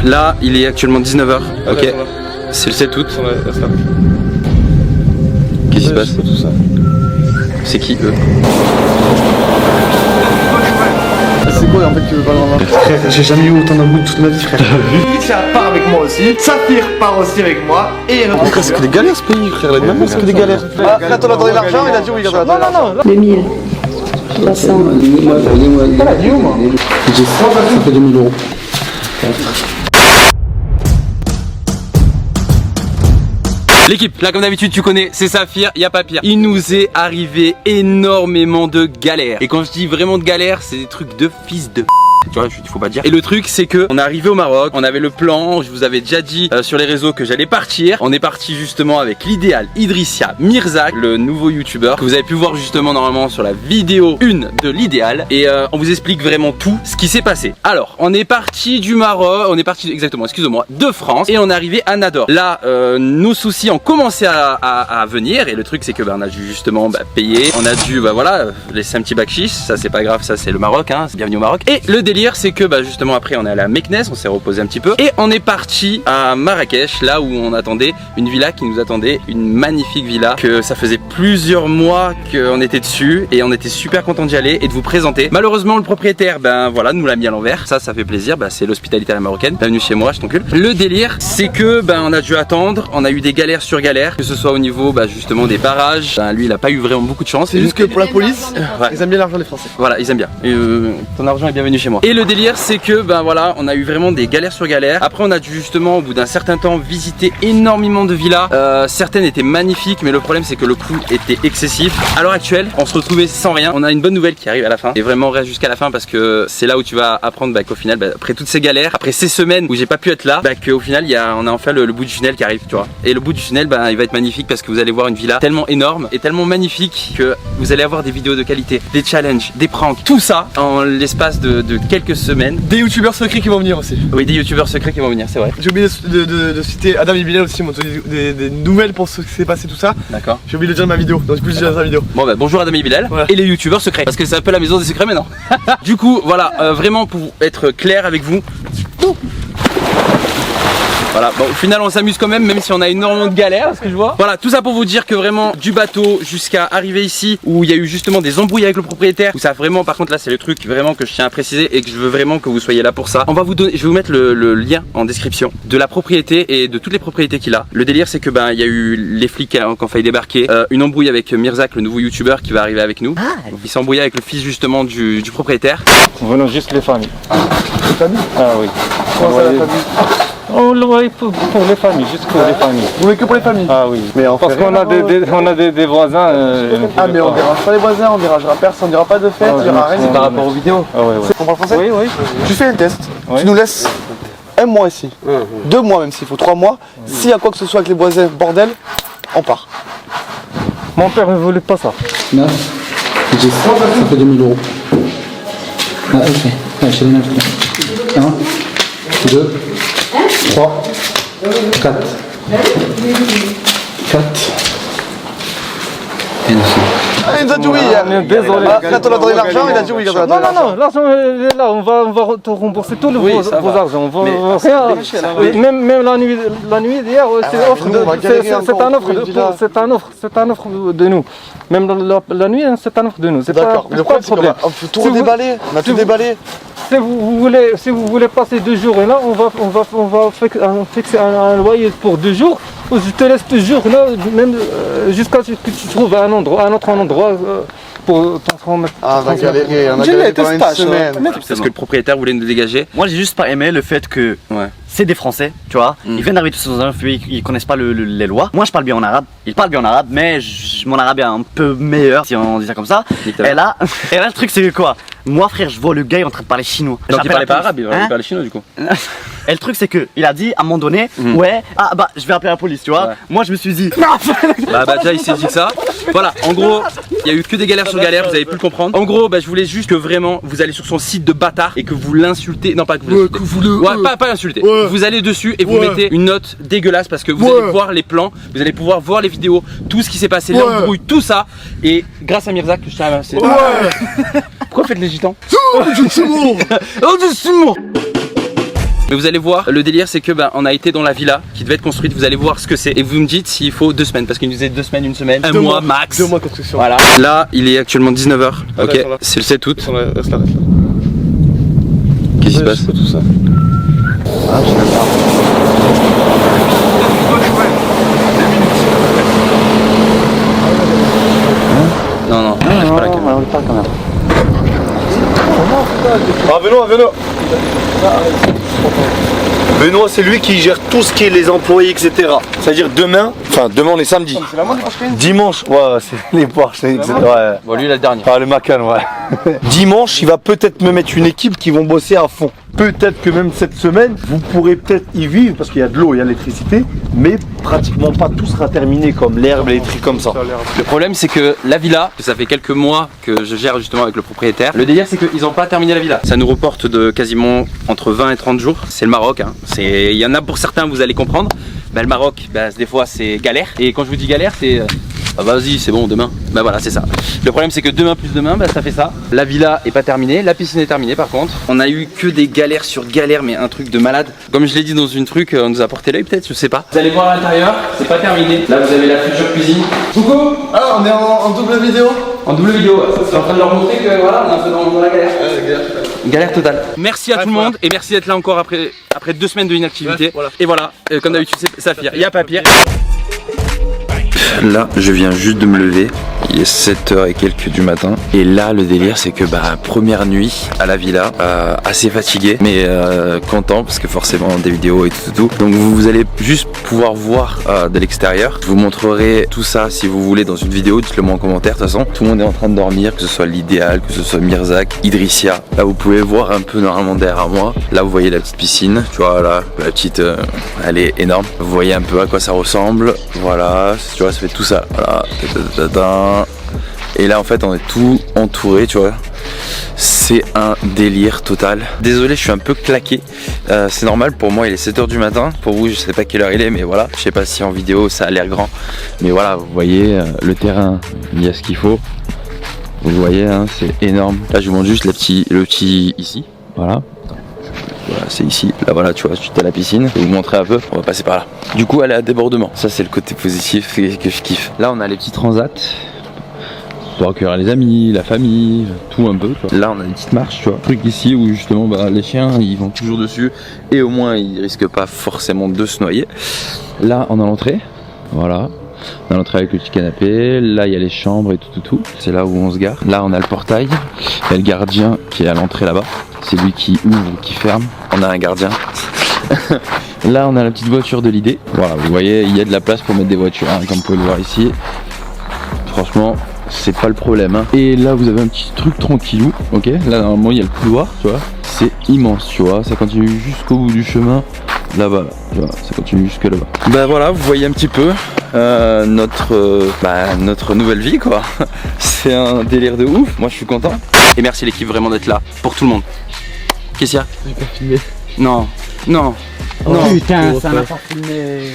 Là, il est actuellement 19h. Ok. C'est le 7 août. Qu'est-ce qui se passe? C'est qui eux? C'est quoi en fait tu veux pas l'enlever? Frère, j'ai jamais eu autant d'amour de toute ma vie, frère. Alicia part avec moi aussi, Saphir part aussi avec moi et un autre. C'est que des galères ce pays, frère. Même c'est que des galères. Ah, là t'en as donné l'argent, il a dit oui, il a donné l'argent. 2000. 300. Voilà, dis où moi? J'ai 100, ça fait 2000 €. L'équipe, là comme d'habitude tu connais, c'est Saphir, y a pas pire. Il nous est arrivé énormément de galères. Et quand je dis vraiment de galères, c'est des trucs de fils de... Tu vois, il faut pas dire. Et le truc c'est que on est arrivé au Maroc, on avait le plan, je vous avais déjà dit sur les réseaux que j'allais partir. On est parti justement avec l'idéal Idrissia Mirzak, le nouveau youtubeur que vous avez pu voir justement normalement sur la vidéo 1 de l'idéal. Et on vous explique vraiment tout ce qui s'est passé. Alors, on est parti du Maroc, on est parti exactement, excusez-moi, de France et on est arrivé à Nador. Là, nos soucis ont commencé à venir et le truc c'est que on a dû justement payer, on a dû voilà laisser un petit bakshish, ça c'est pas grave, ça c'est le Maroc, hein, c'est bienvenue au Maroc. Et le délire c'est que justement après on est allé à Meknès, on s'est reposé un petit peu et on est parti à Marrakech, là où on attendait une villa qui nous attendait, une magnifique villa que ça faisait plusieurs mois qu'on était dessus et on était super content d'y aller et de vous présenter. Malheureusement le propriétaire voilà nous l'a mis à l'envers, ça fait plaisir, c'est l'hospitalité à la marocaine, bienvenue chez moi, je t'encule. Le délire c'est que on a dû attendre, on a eu des galères sur galères, que ce soit au niveau justement des barrages, lui il a pas eu vraiment beaucoup de chance. C'est juste que pour la police, ils aiment bien l'argent des Français. Voilà, ils aiment bien. Ton argent est bienvenu chez moi. Et le délire c'est que voilà, on a eu vraiment des galères sur galères. Après on a dû justement au bout d'un certain temps visiter énormément de villas. Certaines étaient magnifiques mais le problème c'est que le coût était excessif. À l'heure actuelle on se retrouvait sans rien. On a une bonne nouvelle qui arrive à la fin. Et vraiment reste jusqu'à la fin parce que c'est là où tu vas apprendre qu'au final après toutes ces galères, après ces semaines où j'ai pas pu être là, qu'au final on a enfin le bout du tunnel qui arrive, tu vois. Et le bout du tunnel il va être magnifique parce que vous allez voir une villa tellement énorme et tellement magnifique que vous allez avoir des vidéos de qualité, des challenges, des pranks, tout ça en l'espace de quelques semaines. Des youtubeurs secrets qui vont venir aussi. Oui, des youtubeurs secrets qui vont venir, c'est vrai. J'ai oublié de citer Adam et Bilal aussi, m'ont donné des nouvelles pour ce qui s'est passé tout ça. D'accord. J'ai oublié de dire de ma vidéo, donc du coup je dis dans la vidéo. Bon bonjour Adam et Bilal, voilà. Et les youtubeurs secrets, parce que c'est un peu la maison des secrets maintenant. Du coup voilà, vraiment pour être clair avec vous. Voilà, bon au final on s'amuse quand même si on a énormément de galères, ce que je vois. Voilà, tout ça pour vous dire que vraiment du bateau jusqu'à arriver ici où il y a eu justement des embrouilles avec le propriétaire, où ça vraiment par contre là c'est le truc vraiment que je tiens à préciser et que je veux vraiment que vous soyez là pour ça. On va vous donner, je vais vous mettre le lien en description de la propriété et de toutes les propriétés qu'il a. Le délire c'est que il y a eu les flics qui ont failli débarquer, une embrouille avec Mirzak, le nouveau youtubeur qui va arriver avec nous. Donc, il s'est embrouillé avec le fils justement du propriétaire. Venons juste les familles. Les familles? Ah oui. Comment ça la famille? On le voit pour les familles, juste pour les familles. Vous voulez que pour les familles? Ah oui. Mais parce qu'on a des voisins. Ah mais on dérange pas les voisins, on dérangera personne, il n'y aura pas de fête, il n'y aura rien. C'est par rapport aux vidéos. Ah ouais, ouais. Tu comprends le français? Oui, oui. Tu fais un test, tu nous laisses un mois ici, 2 mois même s'il faut, 3 mois. S'il y a quoi que ce soit avec les voisins, bordel, on part. Mon père ne voulait pas ça. 9, j'ai 100, ça fait 2000 €. Ah ok, je te donne un truc. 1, 2, 3, 4. 4. Et Ah, il nous a dit oui hier. Désolé. Là, on a donné l'argent, il a dit oui. Non, l'argent est là, on va te rembourser tous vos argents. Même la nuit d'hier, c'est un offre de nous. Même la nuit, c'est un offre de nous. C'est pas le problème. On peut tout redéballer, on a tout déballé. Si vous voulez passer 2 jours et là, on va fixer un loyer pour 2 jours. Je te laisse 2 jours là, même jusqu'à ce que tu trouves un autre endroit pour transformer. Ah, on va galérer, on a galéré pendant une semaine. Parce que le propriétaire voulait nous dégager. Moi j'ai juste pas aimé le fait que c'est des Français, tu vois. Ils viennent d'arriver tous dans un pays, ils connaissent pas les lois. Moi je parle bien en arabe, ils parlent bien en arabe, mais mon arabe est un peu meilleur si on dit ça comme ça. Et là le truc c'est quoi? Moi frère, je vois le gars il est en train de parler chinois. Donc il parlait pas arabe, il parlait chinois du coup. Et le truc c'est que il a dit à un moment donné, je vais appeler la police, tu vois. Ouais. Moi je me suis dit déjà il s'est dit que ça. Voilà, en gros, il y a eu que des galères sur galères, vous avez pu le comprendre. En gros, je voulais juste que vraiment vous allez sur son site de bâtard et que vous l'insultez. Non, pas que vous l'insultez. Pas l'insulter. Vous allez dessus et vous mettez une note dégueulasse parce que vous allez voir les plans, vous allez pouvoir voir les vidéos, tout ce qui s'est passé, l'embrouille, tout ça. Et grâce à Mirzak que je tiens à remercier. Pourquoi vous faites les gitans? Mais vous allez voir, le délire c'est que on a été dans la villa qui devait être construite, vous allez voir ce que c'est et vous me dites s'il faut 2 semaines parce qu'il nous disait 2 semaines, 1 semaine, 1 mois max. 2 mois de construction. Voilà. Là, il est actuellement 19h. Ok, c'est le 7 août. Qu'est-ce qui se passe? Tout ça. Non, non, lâche pas la caméra. Ah, Benoît. Benoît, c'est lui qui gère tout ce qui est les employés, etc. C'est-à-dire demain on est samedi. Dimanche, ouais, c'est les Porsche, etc. Ouais. Bon, lui, il a le dernier. Ah, le Macan, ouais. Dimanche, il va peut-être me mettre une équipe qui vont bosser à fond. Peut-être que même cette semaine, vous pourrez peut-être y vivre parce qu'il y a de l'eau, il y a l'électricité, mais pratiquement pas tout sera terminé comme l'herbe et les trucs comme ça. Le problème c'est que la villa, ça fait quelques mois que je gère justement avec le propriétaire. Le délire c'est qu'ils n'ont pas terminé la villa. Ça nous reporte de quasiment entre 20 et 30 jours. C'est le Maroc, hein. Il y en a pour certains, vous allez comprendre. Le Maroc, des fois c'est galère. Et quand je vous dis galère, c'est vas-y, c'est bon, demain. Voilà, c'est ça. Le problème c'est que demain plus demain, ça fait ça. La villa est pas terminée, la piscine est terminée par contre. On a eu que des galères sur galères, mais un truc de malade. Comme je l'ai dit dans une truc, on nous a porté l'œil peut-être, je sais pas. Vous allez voir à l'intérieur, c'est pas terminé. Là vous avez la future cuisine. Coucou. Ah, on est en double vidéo. En double vidéo, je suis en train de leur montrer que voilà, on est un peu dans la galère. Galère totale. Merci à tout le monde et merci d'être là encore après 2 semaines de inactivité. Voilà. Et voilà, comme d'habitude c'est Saphir, il y a Papir. Là, je viens juste de me lever. Il est 7h et quelques du matin. Et là, le délire, c'est que première nuit à la villa, assez fatigué, mais content parce que forcément des vidéos et tout. Donc vous allez juste pouvoir voir de l'extérieur. Je vous montrerai tout ça si vous voulez dans une vidéo. Dites-le moi en commentaire. De toute façon, tout le monde est en train de dormir, que ce soit l'idéal, que ce soit Mirzak, Idrissia. Là, vous pouvez voir un peu normalement derrière moi. Là, vous voyez la petite piscine. Tu vois là, la petite, elle est énorme. Vous voyez un peu à quoi ça ressemble. Voilà, tu vois, ça fait tout ça. Voilà. Et là en fait on est tout entouré, tu vois. C'est un délire total. Désolé, je suis un peu claqué. C'est normal, pour moi il est 7h du matin. Pour vous je sais pas quelle heure il est, mais voilà. Je sais pas si en vidéo ça a l'air grand, mais voilà, vous voyez le terrain, il y a ce qu'il faut. Vous voyez, hein, c'est énorme. Là je vous montre juste le petit ici. Voilà. Voilà, c'est ici, là voilà, tu vois, tu as la piscine. Je vais vous montrer un peu, on va passer par là. Du coup, elle est à débordement. Ça, c'est le côté positif que je kiffe. Là, on a les petits transats pour accueillir les amis, la famille, tout un peu. Tu vois. Là, on a des petites marches, tu vois. Truc ici où justement, les chiens, ils vont toujours dessus et au moins, ils risquent pas forcément de se noyer. Là, on a l'entrée, voilà. On a l'entrée avec le petit canapé. Là, il y a les chambres et tout. C'est là où on se gare. Là, on a le portail. Il y a le gardien qui est à l'entrée là-bas. C'est lui qui ouvre ou qui ferme. On a un gardien. Là, on a la petite voiture de l'idée. Voilà, vous voyez, il y a de la place pour mettre des voitures, hein, comme vous pouvez le voir ici. Franchement, c'est pas le problème. Hein. Et là, vous avez un petit truc tranquillou. Ok, là, normalement, il y a le couloir, tu vois. C'est immense, tu vois. Ça continue jusqu'au bout du chemin. Là-bas, tu vois, ça continue jusque là-bas. Voilà, vous voyez un petit peu notre nouvelle vie, quoi. C'est un délire de ouf. Moi, je suis content. Et merci l'équipe vraiment d'être là pour tout le monde. Qu'est-ce qu'il y a? J'ai pas filmé. Non. Oh, putain, ça m'a pas filmé.